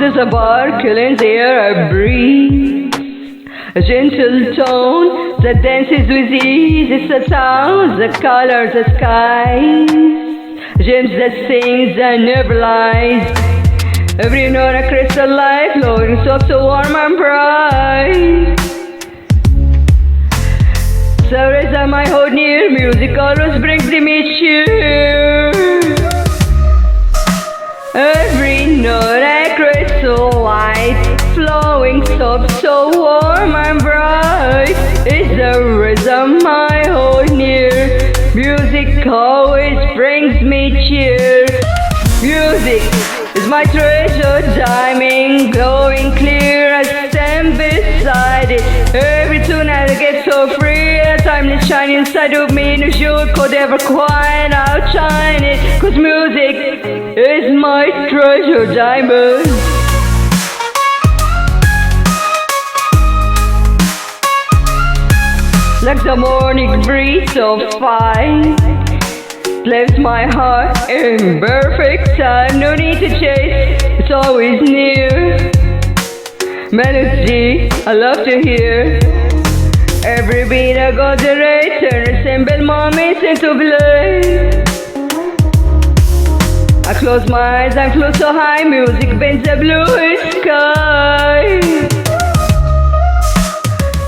The sparkle in the air I breathe, a gentle tone that dances with ease. It's the sounds, the colors, the skies, gems that sings and never lies. Every note a crystal light, flowing soft, so warm and bright. So as I might hold near, music always brings me cheer. Every note a crystal light, flowing soft, so warm and bright. Is the rhythm I hold near. Music always brings me cheer. Music is my treasure, diamond, glowing clear. I stand beside it. Every tune I get so free. A timeless shine inside of me. No jewel could ever quite outshine it. 'Cause music is my treasure, diamond. Like the morning breeze so fine, left my heart in perfect time. No need to chase, it's always near. Melody I love to hear. Every beat I go to rate, turn a simple moments into play. I close my eyes and float so high, music bends the blue sky.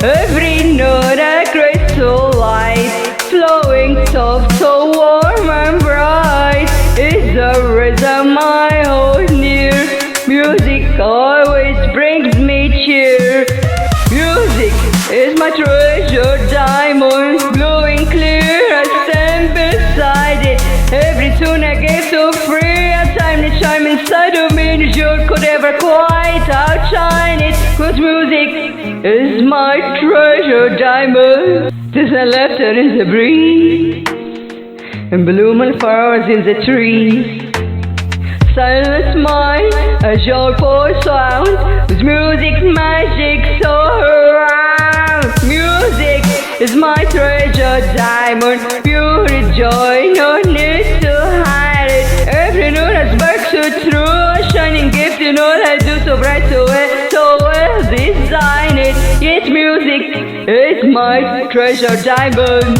Every note a crystal light, flowing soft, so warm and bright. Is the rhythm I hold near. Music always brings me cheer. Music is my treasure, diamond, glowing clear. I stand beside it. Every tune I get so free. A timeless chime inside of me. No jewel could ever quite outshine it. 'Cause music is my treasure, diamond. There's a laughter in the breeze, and blooming flowers in the trees. Silence mine, a joyful sound, with music magic so around. Music is my treasure, diamond, pure joy, no need to hide it. Every note has sparks so true, a shining gift, you know I do so bright, so well design it. Yes, music is my treasure, diamond.